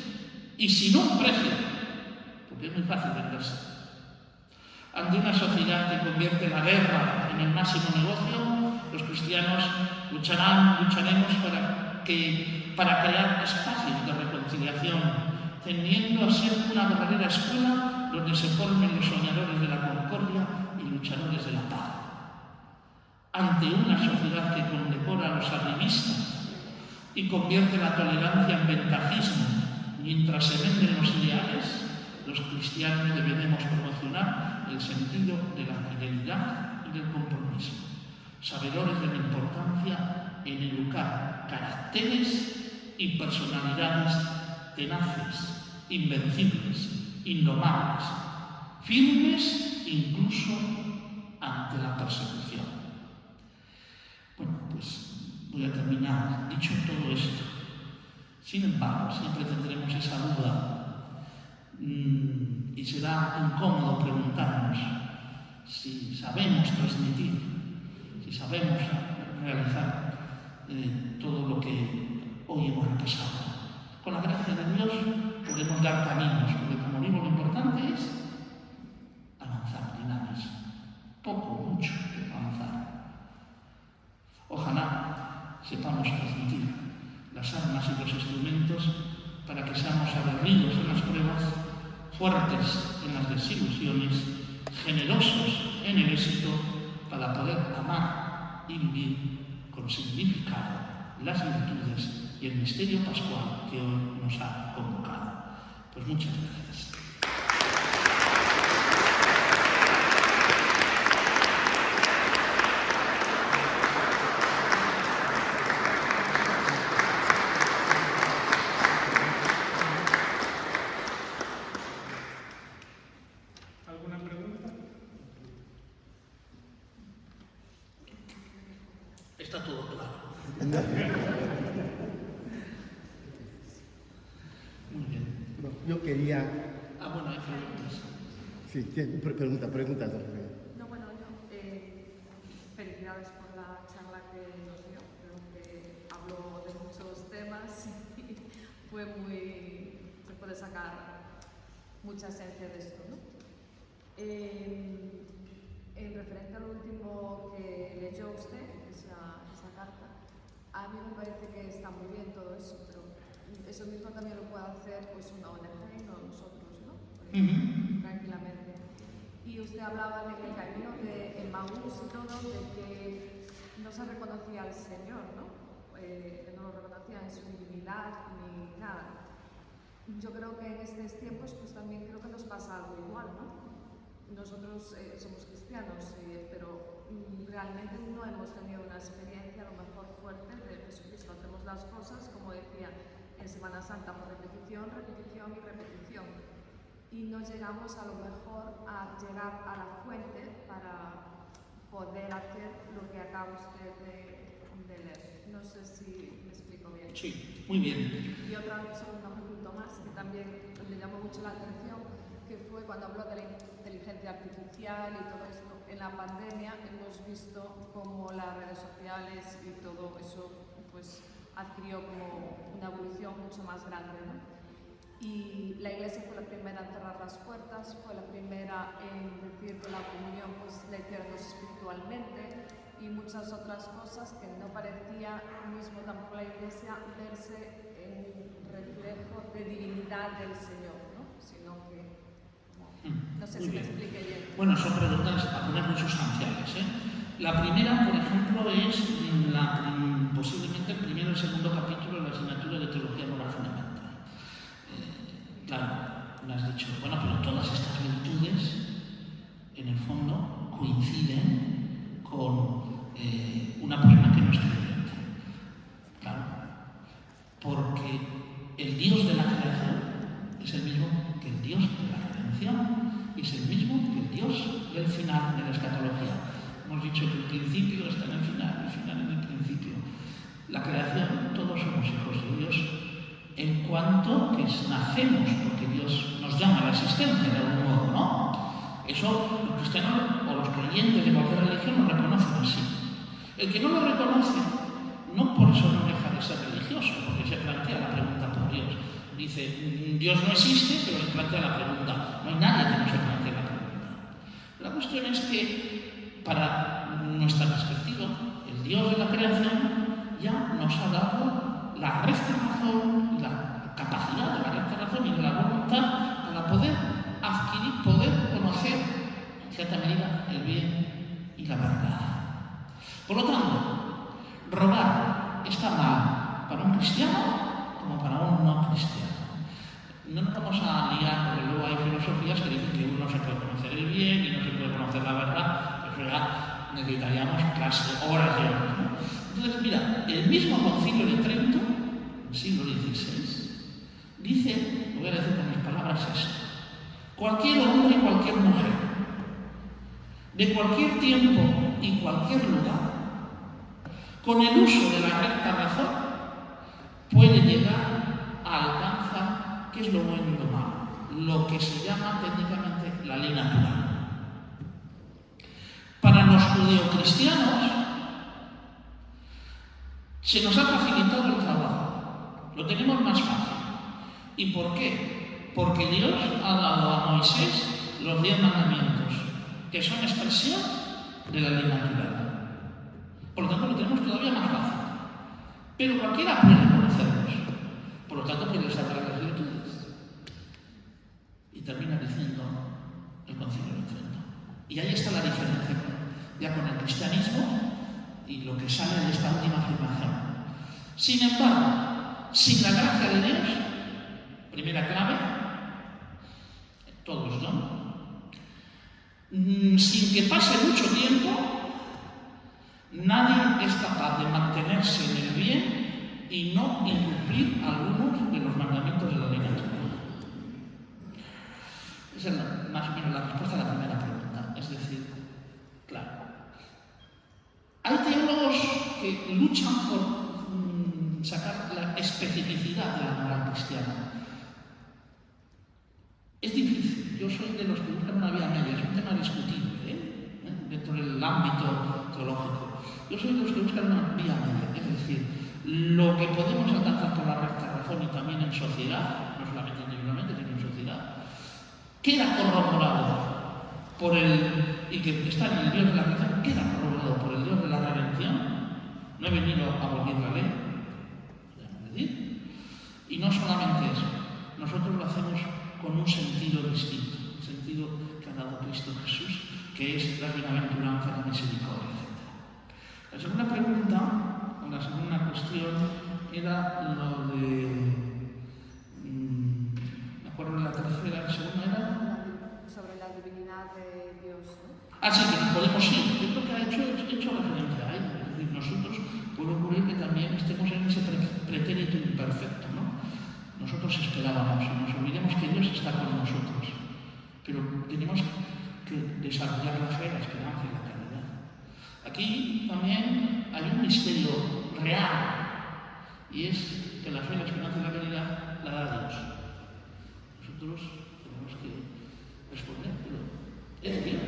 y sin un precio, porque es muy fácil venderse. Ante una sociedad que convierte la guerra en el máximo negocio, los cristianos lucharemos para crear espacios de reconciliación, tendiendo a ser una verdadera escuela donde se formen los soñadores de la concordia y luchadores de la paz. Ante una sociedad que condecora a los arribistas y convierte la tolerancia en ventajismo mientras se venden los ideales, los cristianos deberemos promocionar el sentido de la fidelidad y del compromiso, sabedores de la importancia en educar caracteres y personalidades tenaces, invencibles, indomables, firmes incluso ante la persecución. Bueno, pues voy a terminar. Dicho todo esto, sin embargo, siempre tendremos esa duda y será incómodo preguntarnos si sabemos transmitir, si sabemos realizar todo lo que hoy hemos repasado. Con la gracia de Dios podemos dar caminos, porque como digo, lo importante es avanzar, dinamismo. Poco, mucho, pero avanzar. Ojalá sepamos transmitir las armas y los instrumentos para que seamos aguerridos en las pruebas, fuertes en las desilusiones, generosos en el éxito, para poder amar y vivir con significado las virtudes y el misterio pascual que hoy nos ha convocado. Pues muchas gracias. ¿Alguna pregunta? Está todo claro. Muy bien. No, yo quería... Bueno, hay preguntas. Sí, pregunta. No, bueno, felicidades por la charla que nos dio. Creo que habló de muchos temas y se puede sacar mucha esencia de esto, ¿no? En referencia a lo último que leyó usted, esa carta, a mí me parece que está muy bien todo eso, pero eso mismo también lo puede hacer pues una ONG y no nosotros, ¿no? Tranquilamente. Y usted hablaba de que el camino de Emmaús y todo, de que no se reconocía al Señor, ¿no? No lo reconocía en su divinidad ni nada. Yo creo que en estos tiempos pues también creo que nos pasa algo igual, ¿no? Nosotros somos cristianos, pero realmente no hemos tenido una experiencia a lo mejor fuerte de Jesucristo. Hacemos las cosas, como decía, en Semana Santa por repetición, repetición y repetición. Y no llegamos a lo mejor a llegar a la fuente para poder hacer lo que acaba usted de leer. No sé si me explico bien. Sí, muy bien. Y otra segunda pregunta más, que también me llamó mucho la atención, que fue cuando habló de la inteligencia artificial y todo esto. En la pandemia hemos visto cómo las redes sociales y todo eso pues adquirió como una evolución mucho más grande, ¿no? Y la Iglesia fue la primera en cerrar las puertas, fue la primera en decir que la comunión pues la hiciéramos espiritualmente y muchas otras cosas que no parecía mismo tampoco la Iglesia verse en reflejo de divinidad del Señor, ¿no? Sino que no sé si me explique bien. Bueno, son preguntas a poner muy sustanciales, ¿eh? La primera, por ejemplo, es posiblemente el primero y el segundo capítulo de la asignatura de Teología Moral Fundamental. Claro, me has dicho, bueno, pero todas estas virtudes, en el fondo, coinciden con una persona que no es creyente. Claro, porque el Dios de la creación es el mismo que el Dios de la redención y es el mismo que el Dios del final de la escatología. Hemos dicho que el principio está en el final en el principio. La creación, todos somos hijos de Dios en cuanto que nacemos, porque Dios nos llama a la existencia de algún modo, ¿no? Eso los cristianos o los creyentes de cualquier religión lo reconocen así. El que no lo reconoce, no por eso no deja de ser religioso, porque se plantea la pregunta por Dios. Dice, Dios no existe, pero se plantea la pregunta. No hay nadie que no se plantee la pregunta. La cuestión es que, para nuestra perspectiva, el Dios de la creación ya nos ha dado la recta razón, la capacidad de la recta razón y de la voluntad para poder adquirir, poder conocer, en cierta medida, el bien y la verdad. Por lo tanto, robar está mal para un cristiano como para un no cristiano. No nos vamos a liar, porque luego hay filosofías que dicen que uno se puede conocer el bien y no se puede conocer la verdad, pero ya necesitaríamos horas y horas, ¿no? Entonces, mira, el mismo Concilio de Trento, siglo XVI, dice, lo voy a decir con mis palabras, esto: cualquier hombre y cualquier mujer, de cualquier tiempo y cualquier lugar, con el uso de la recta razón, puede llegar a alcanzar qué es lo bueno y lo malo, lo que se llama técnicamente la ley natural. Para los judeocristianos se nos ha facilitado el trabajo, lo tenemos más fácil. ¿Y por qué? Porque Dios ha dado a Moisés los 10 mandamientos, que son expresión de la ley natural. Por lo tanto, lo tenemos todavía más fácil. Pero cualquiera puede conocerlos, por lo tanto puede saber las virtudes. Y termina diciendo el Concilio de Trento. Y ahí está la diferencia ya con el cristianismo, y lo que sale de esta última afirmación. Sin embargo, sin la gracia de Dios, primera clave, todos, ¿no? Sin que pase mucho tiempo, nadie es capaz de mantenerse en el bien y no incumplir algunos de los mandamientos de la ley natural. Esa es más o menos la respuesta a la primera pregunta. Es decir, claro, hay teólogos que luchan por sacar la especificidad de la moral cristiana. Es difícil. Yo soy de los que buscan una vía media. Es un tema discutible dentro del ámbito teológico. Yo soy de los que buscan una vía media. Es decir, lo que podemos alcanzar por la recta razón y también en sociedad, no solamente individualmente, sino en sociedad, queda corroborado por y que está en el Dios de la redención, queda corroborado por el Dios de la redención. No he venido a abolir la ley, podemos decir. Y no solamente eso, nosotros lo hacemos con un sentido distinto, un sentido que ha dado Cristo Jesús, que es la bienaventuranza, la misericordia, etc. La segunda pregunta, o la segunda cuestión, era lo de... me acuerdo de la tercera, la segunda era... sobre la divinidad de Dios, ¿no? Ah, sí, que nos podemos ir. Yo creo que ha hecho referencia a ello. Es decir, nosotros puede ocurrir que también estemos en ese pretérito imperfecto, ¿no? Nosotros esperábamos y nos olvidemos que Dios está con nosotros, pero tenemos que desarrollar la fe, la esperanza y la caridad. Aquí también hay un misterio real, y es que la fe, la esperanza y la caridad la da Dios. Nosotros tenemos que responder, pero es Dios.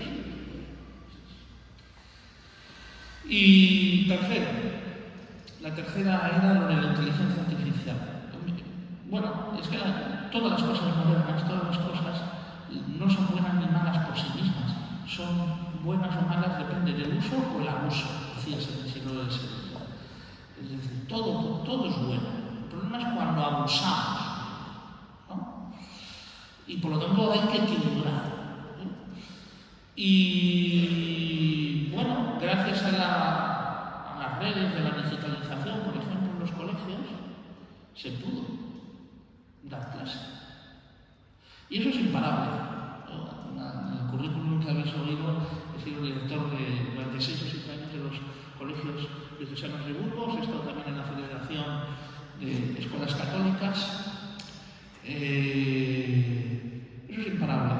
Y tercero, la tercera era lo de la inteligencia artificial. Bueno, es que todas las cosas modernas, todas las cosas no son buenas ni malas por sí mismas. Son buenas o malas, depende del uso o el abuso, decías en el siglo del segundo. Es decir, todo es bueno. El problema es cuando abusamos, ¿no? Y por lo tanto hay que equilibrar, ¿no? Y bueno, gracias a las redes de la digitalización, por ejemplo, en los colegios, se pudo dar clase. Y eso es imparable. En el currículum que habéis oído, he sido director durante 6 o 7 años de los colegios diocesanos de Burgos, he estado también en la Federación de Escuelas Católicas. Eso es imparable.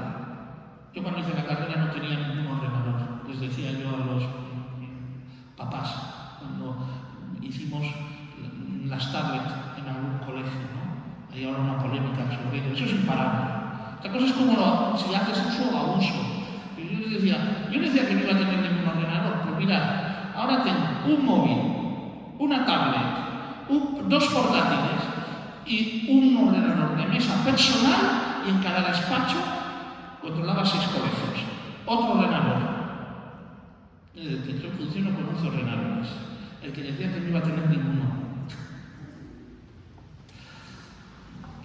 Yo cuando hice la carrera no tenía ningún ordenador. Les decía yo a los papás cuando hicimos las tablets en algún colegio, ¿no? Hay ahora una polémica sobre ello. Eso es imparable. Otra cosa es como si haces uso o abuso. Yo les decía que no iba a tener ningún ordenador, pero mirad, ahora tengo un móvil, una tablet, 2 portátiles y un ordenador de mesa personal, y en cada despacho controlaba 6 colegios. Otro ordenador. Yo funciono con 11 ordenadores. El que decía que no iba a tener ninguno.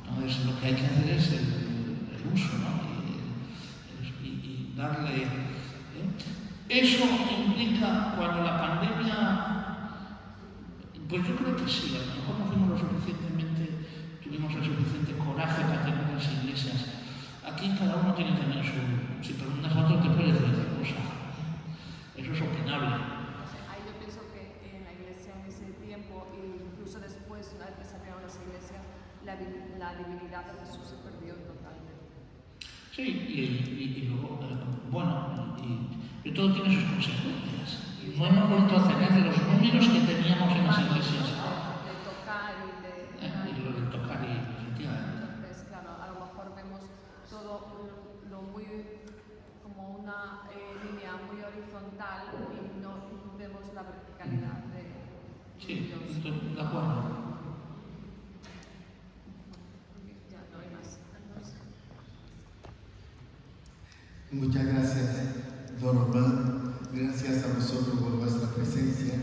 Entonces lo que hay que hacer es el uso, ¿no? Y darle... Eso implica cuando la pandemia... Pues yo creo que sí, a lo mejor no fuimos tuvimos el suficiente coraje para tener las iglesias. Aquí cada uno tiene también si preguntas a otro te puede decir otra cosa. Eso es opinable. Ahí yo pienso que en la iglesia en ese tiempo, e incluso después, una vez que se abrieron las iglesias, la divinidad de Jesús se perdió totalmente. Sí, y luego, y todo tiene sus consecuencias. No hemos vuelto a tener los números que teníamos en las iglesias. De tocar y lo de tocar y efectivamente. Entonces, claro, a lo mejor vemos todo lo muy como una línea muy horizontal y no vemos la verticalidad de Sí, Dios. estoy de acuerdo. Ya no hay más. Muchas gracias, don Román. Gracias a vosotros por vuestra presencia.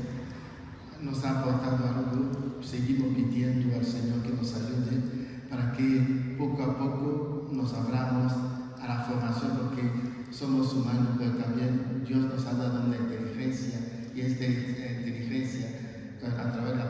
Nos ha aportado algo. Seguimos pidiendo al Señor que nos ayude para que poco a poco nos abramos a la formación, porque somos humanos, pero también Dios nos ha dado una inteligencia, y esta inteligencia a través de la